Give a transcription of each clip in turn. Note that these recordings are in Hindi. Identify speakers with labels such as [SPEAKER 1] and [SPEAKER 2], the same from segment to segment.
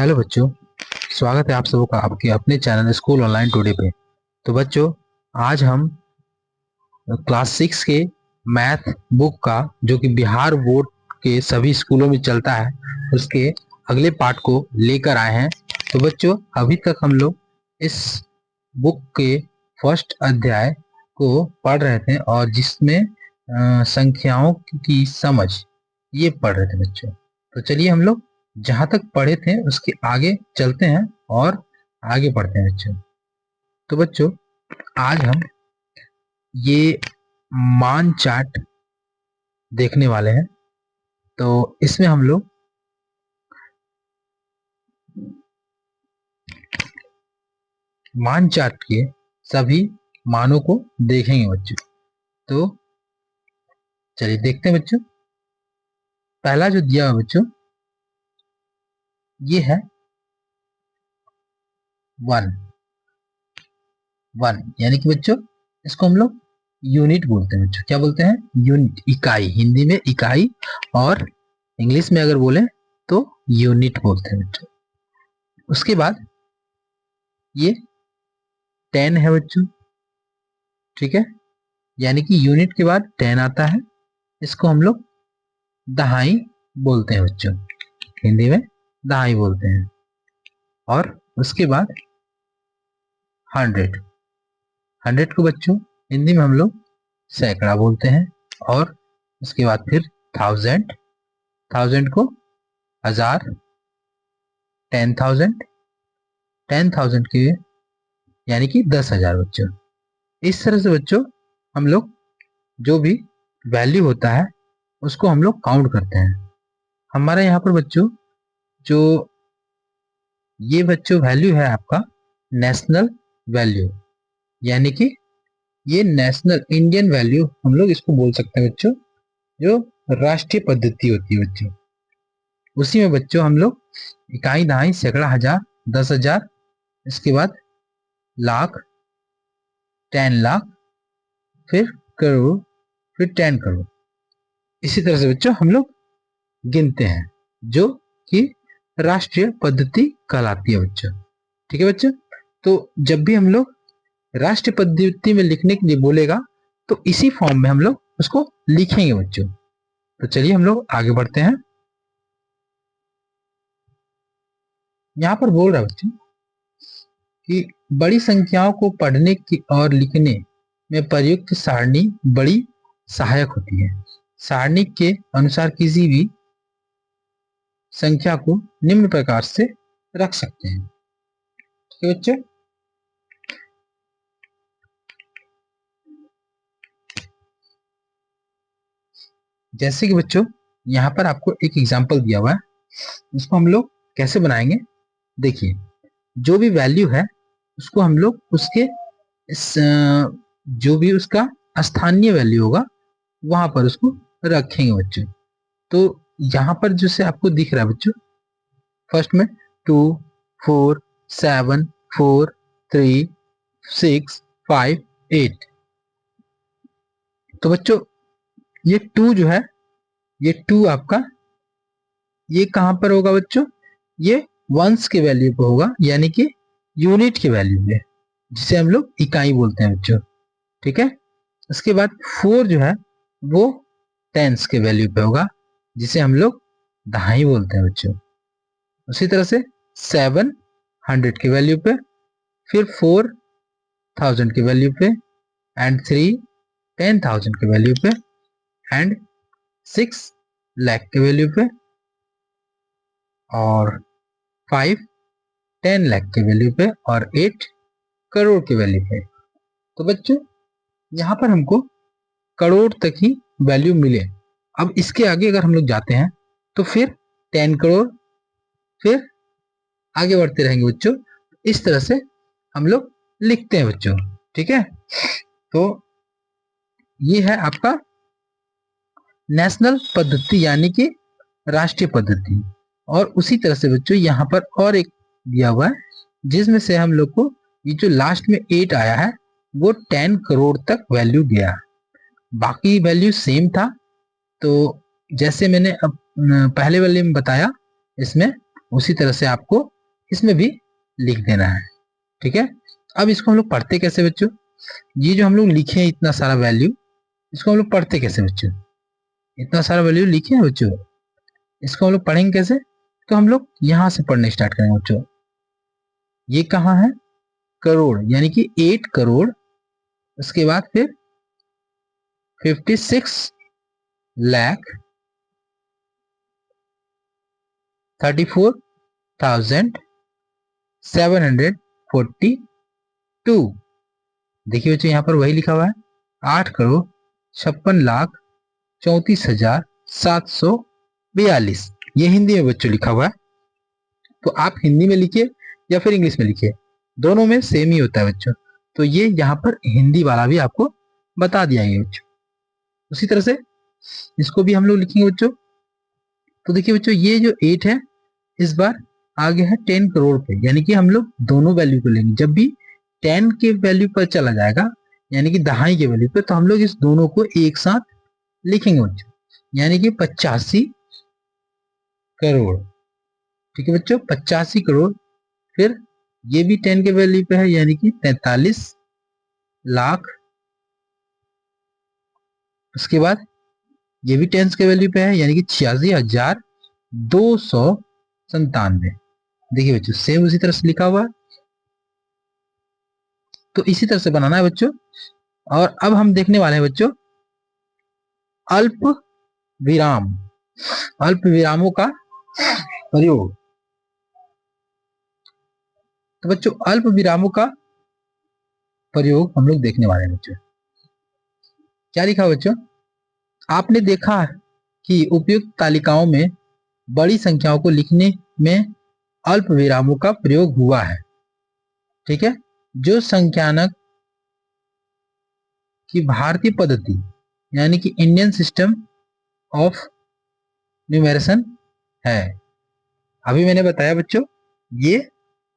[SPEAKER 1] हेलो बच्चों, स्वागत है आप सबों का आपके अपने चैनल स्कूल ऑनलाइन टुडे पे। तो बच्चों, आज हम क्लास 6 के मैथ बुक का, जो कि बिहार बोर्ड के सभी स्कूलों में चलता है, उसके अगले पार्ट को लेकर आए हैं। तो बच्चों, अभी तक हम लोग इस बुक के फर्स्ट अध्याय को पढ़ रहे थे और जिसमें संख्याओं की समझ ये पढ़ रहे थे बच्चों। तो चलिए हम लोग जहां तक पढ़े थे उसके आगे चलते हैं और आगे पढ़ते हैं बच्चों। तो बच्चों, आज हम ये मान चार्ट देखने वाले हैं। तो इसमें हम लोग मान चार्ट के सभी मानों को देखेंगे बच्चों। तो चलिए देखते हैं बच्चों। पहला जो दिया हुआ बच्चों, ये है 1 यानी कि बच्चों इसको हम लोग यूनिट बोलते हैं बच्चों। क्या बोलते हैं? यूनिट, इकाई। हिंदी में इकाई और इंग्लिश में अगर बोले तो यूनिट बोलते हैं बच्चों। उसके बाद ये 10 है बच्चों, ठीक है, यानी कि यूनिट के बाद 10 आता है। इसको हम लोग दहाई बोलते हैं बच्चों, हिंदी में दहाई बोलते हैं। और उसके बाद 100 को बच्चों हिंदी में हम लोग सैकड़ा बोलते हैं। और उसके बाद फिर 1000 को 1000, 10,000 के यानी कि 10,000 बच्चों। इस तरह से बच्चों हम लोग जो भी वैल्यू होता है उसको हम लोग काउंट करते हैं। हमारा यहाँ पर बच्चों जो ये बच्चों वैल्यू है आपका नेशनल वैल्यू, यानी कि ये नेशनल इंडियन वैल्यू हम लोग इसको बोल सकते हैं बच्चों, जो राष्ट्रीय पद्धति होती है बच्चों। उसी में बच्चों हम लोग इकाई, दहाई, सैकड़ा, हजार, 10,000, इसके बाद लाख, 10 लाख, फिर करोड़, फिर 10 करोड़। इसी तरह से बच्चों हम लोग गिनते हैं, जो कि राष्ट्रीय पद्धति कहलाती है बच्चों। ठीक है बच्चों, तो जब भी हम लोग राष्ट्रीय पद्धति में लिखने के लिए बोलेगा तो इसी फॉर्म में हम लोग उसको लिखेंगे बच्चों। तो चलिए हम लोग आगे बढ़ते हैं। यहां पर बोल रहा है बच्चों कि बड़ी संख्याओं को पढ़ने की और लिखने में प्रयुक्त सारणी बड़ी सहायक होती है। सारणी के अनुसार किसी भी संख्या को निम्न प्रकार से रख सकते हैं। ठीक है बच्चों, जैसे कि बच्चों यहाँ पर आपको एक एग्जांपल दिया हुआ है, इसको हम लोग कैसे बनाएंगे। देखिए, जो भी वैल्यू है उसको हम लोग उसके जो भी उसका स्थानीय वैल्यू होगा वहां पर उसको रखेंगे बच्चों। तो यहाँ पर जैसे आपको दिख रहा है बच्चों, फर्स्ट में 2, 4, 7, 4, 3, 6, 5, 8। तो बच्चों ये 2 जो है, ये 2 आपका ये कहां पर होगा बच्चों? ये वंस के वैल्यू पे होगा, यानी कि यूनिट के वैल्यू पे, जिसे हम लोग इकाई बोलते हैं बच्चों। ठीक है, उसके बाद 4 जो है वो टेंस के वैल्यू पे होगा, जिसे हम लोग दहाई बोलते हैं बच्चों। उसी तरह से 7 100 के वैल्यू पे, फिर 4 1000 के वैल्यू पे, एंड 3 10,000 के वैल्यू पे, एंड 6 लाख के वैल्यू पे, और 5 10 लाख के वैल्यू पे, और 8 करोड़ के वैल्यू पे। तो बच्चों यहाँ पर हमको करोड़ तक ही वैल्यू मिले। अब इसके आगे अगर हम लोग जाते हैं तो फिर 10 करोड़, फिर आगे बढ़ते रहेंगे बच्चों। इस तरह से हम लोग लिखते हैं बच्चों। ठीक है, तो ये है आपका नेशनल पद्धति, यानी कि राष्ट्रीय पद्धति। और उसी तरह से बच्चों यहाँ पर और एक दिया हुआ है, जिसमें से हम लोग को ये जो लास्ट में 8 आया है वो 10 करोड़ तक वैल्यू गया। बाकी वैल्यू सेम था। तो जैसे मैंने अब पहले वाले में बताया, इसमें उसी तरह से आपको इसमें भी लिख देना है। ठीक है, अब इसको हम लोग पढ़ते कैसे बच्चों? ये जो हम लोग लिखे हैं इतना सारा वैल्यू, इसको हम लोग पढ़ते कैसे बच्चों? इतना सारा वैल्यू लिखे हैं बच्चों, इसको हम लोग पढ़ेंगे कैसे? तो हम लोग यहां से पढ़ने स्टार्ट करेंगे बच्चों। ये कहाँ है? करोड़, यानी कि 8 करोड़, उसके बाद फिर 56 लाख 34,742। देखिए बच्चों यहाँ पर वही लिखा हुआ है, 8 करोड़ 56 लाख 34,742। ये हिंदी में बच्चों लिखा हुआ है। तो आप हिंदी में लिखिए या फिर इंग्लिश में लिखिए, दोनों में सेम ही होता है बच्चों। तो ये यहाँ पर हिंदी वाला भी आपको बता दिया गया बच्चों। उसी तरह से इसको भी हम लोग लिखेंगे बच्चों। तो देखिए बच्चों, ये जो 8 है इस बार आ गया है 10 करोड़ पे, यानी कि हम लोग दोनों वैल्यू को लेंगे। जब भी 10 के वैल्यू पर चला जाएगा, यानी कि दहाई के वैल्यू पे, तो हम लोग इस दोनों को एक साथ लिखेंगे बच्चों, यानी कि 85 करोड़। ठीक है बच्चों, 85 करोड़। फिर ये भी 10 के वैल्यू पे है, यानी कि 43 लाख। उसके बाद ये भी 10 के वैल्यू पे है, यानी कि 86,297। देखिए बच्चों, सेम उसी तरह से लिखा हुआ है। तो इसी तरह से बनाना है बच्चों। और अब हम देखने वाले हैं बच्चों अल्प विराम, अल्प विरामों का प्रयोग। तो बच्चों अल्प विरामों का प्रयोग हम लोग देखने वाले हैं बच्चों। क्या लिखा बच्चों? आपने देखा कि उपयुक्त तालिकाओं में बड़ी संख्याओं को लिखने में अल्प विरामों का प्रयोग हुआ है। ठीक है, जो संख्यानक की भारतीय पद्धति, यानी कि इंडियन सिस्टम ऑफ न्यूमेरेशन है। अभी मैंने बताया बच्चों, ये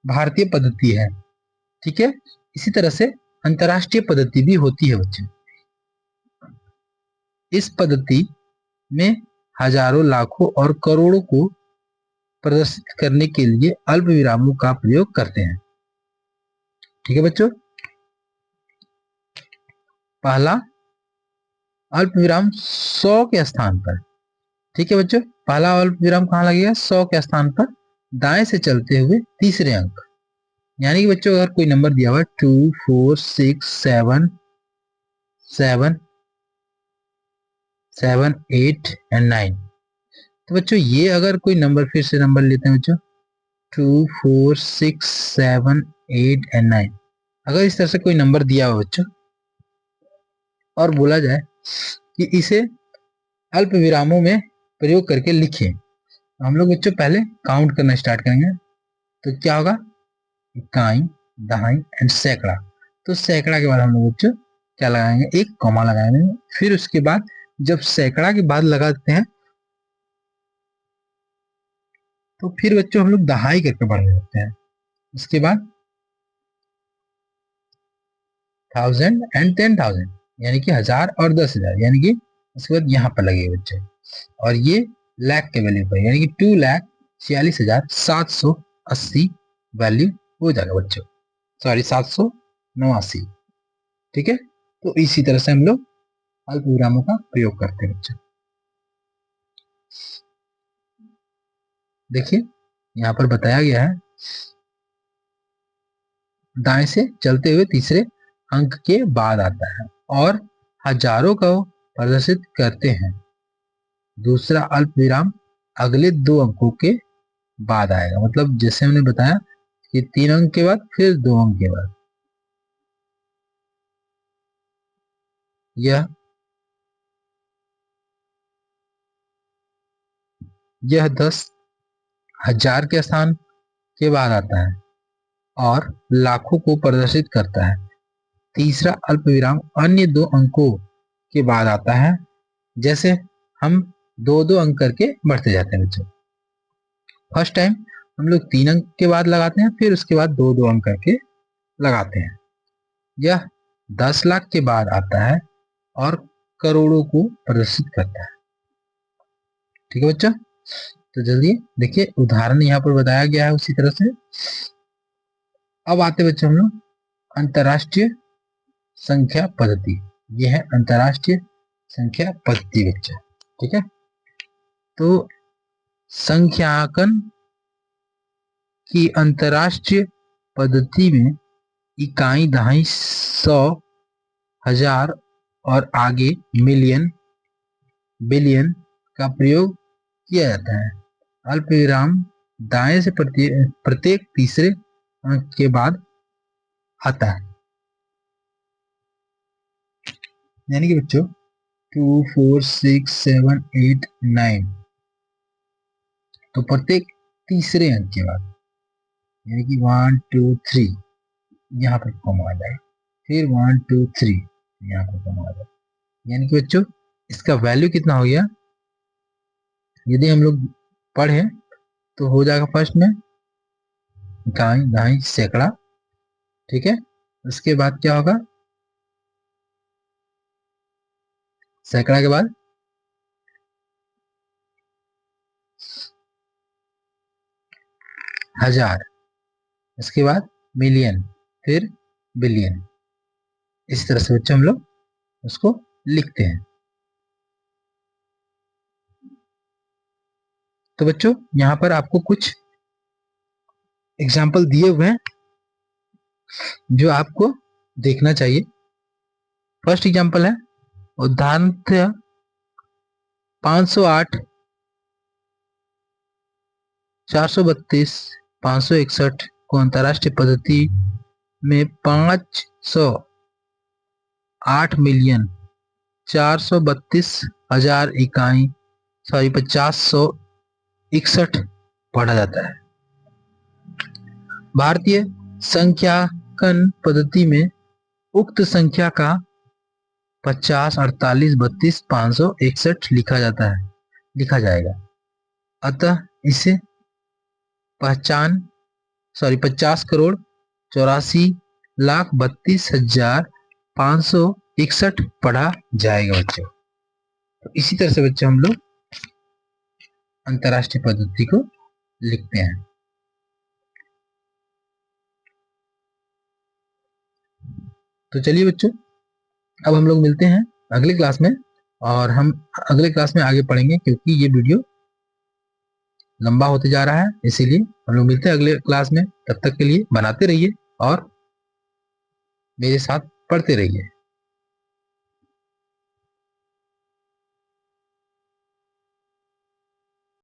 [SPEAKER 1] भारतीय पद्धति है। ठीक है, इसी तरह से अंतरराष्ट्रीय पद्धति भी होती है बच्चों। इस पद्धति में हजारों, लाखों और करोड़ों को प्रदर्शित करने के लिए अल्प विरामों का प्रयोग करते हैं। ठीक है बच्चों, पहला अल्प विराम 100 के स्थान पर। ठीक है बच्चों, पहला अल्प विराम कहाँ लगेगा? 100 के स्थान पर दाएं से चलते हुए तीसरे अंक, यानी कि बच्चों अगर कोई नंबर दिया हुआ है 2 4 6 7 7 7 8 एंड 9, तो बच्चों ये अगर कोई नंबर, फिर से नंबर लेते हैं बच्चों, 2 4 6 7 8 एंड 9, अगर इस तरह से कोई नंबर दिया हुआ बच्चों और बोला जाए कि इसे अल्प विरामों में प्रयोग करके लिखें, तो हम लोग बच्चों पहले काउंट करना स्टार्ट करेंगे। तो क्या होगा? इकाई, दहाई एंड सैकड़ा। तो सैकड़ा के बाद हम लोग बच्चों क्या लगाएंगे? एक कॉमा लगाएंगे। फिर उसके बाद जब सैकड़ा के बाद लगाते हैं तो फिर बच्चों हम लोग दहाई करके बढ़ जाते हैं। उसके बाद 1000 एंड 10,000, यानी कि 1000 और 10,000, यानी कि उसके बाद यहाँ पर लगेगा बच्चों। और ये लाख के वैल्यू पर, यानी कि 2,46,780 वैल्यू हो जाएगा बच्चों, सॉरी 789। ठीक है, तो इसी तरह से हम लोग अल्प विरामों का प्रयोग करते हैं बच्चों। देखिए यहाँ पर बताया गया है, दाएं से चलते हुए तीसरे अंक के बाद आता है और हजारों को प्रदर्शित करते हैं। दूसरा अल्प विराम अगले 2 अंकों के बाद आएगा, मतलब जैसे हमने बताया कि 3 अंक के बाद फिर 2 अंक के बाद। यह 10,000 के स्थान के बाद आता है और लाखों को प्रदर्शित करता है। तीसरा अल्प विराम अन्य 2 अंकों के बाद आता है, जैसे हम 2-2 अंक करके बढ़ते जाते हैं बच्चों। फर्स्ट टाइम हम लोग 3 अंक के बाद लगाते हैं, फिर उसके बाद 2-2 अंक करके लगाते हैं। यह 10 लाख के बाद आता है और करोड़ों को प्रदर्शित करता है। ठीक है बच्चों, तो जल्दी देखिए, उदाहरण यहाँ पर बताया गया है उसी तरह से। अब आते बच्चों हम लोग अंतरराष्ट्रीय संख्या पद्धति। ये है अंतरराष्ट्रीय संख्या पद्धति बच्चों, ठीक है। तो संख्यांकन की अंतरराष्ट्रीय पद्धति में इकाई, दहाई, 100, 1000 और आगे मिलियन, बिलियन का प्रयोग किया जाता है। अल्प विराम दाएं से प्रत्येक तीसरे अंक के बाद आता है। यानी कि बच्चों 2, 4, 6, 7, 8, 9, तो प्रत्येक तीसरे अंक के बाद, यानी कि 1, 2, 3 यहाँ पर कॉमा आ जाएगा, फिर 1, 2, 3 यहाँ पर कॉमा आ जाएगा। यानी कि बच्चों इसका वैल्यू कितना हो गया, यदि हम लोग पढ़े तो हो जाएगा फर्स्ट में इकाई, दहाई, सैकड़ा, ठीक है। उसके बाद क्या होगा, सैकड़ा के बाद हजार, इसके बाद मिलियन, फिर बिलियन। इस तरह से बच्चों हम लोग उसको लिखते हैं। तो बच्चों यहाँ पर आपको कुछ एग्जाम्पल दिए हुए हैं जो आपको देखना चाहिए। फर्स्ट एग्जाम्पल है उदाहरण 508, 432, 561 को अंतरराष्ट्रीय पद्धति में 508 मिलियन 432,000 इकाई 561 पढ़ा जाता है। भारतीय संख्यांकन पद्धति में उक्त संख्या का 50, 48, 32, 561 लिखा जाएगा। अतः इसे 50,84,32,561 पढ़ा जाएगा बच्चों। तो इसी तरह से बच्चों हम लोग अंतरराष्ट्रीय पद्धति को लिखते हैं। तो चलिए बच्चों, अब हम लोग मिलते हैं अगले क्लास में, और हम अगले क्लास में आगे पढ़ेंगे क्योंकि ये वीडियो लंबा होते जा रहा है, इसीलिए हम लोग मिलते हैं अगले क्लास में। तब तक के लिए बनाते रहिए और मेरे साथ पढ़ते रहिए।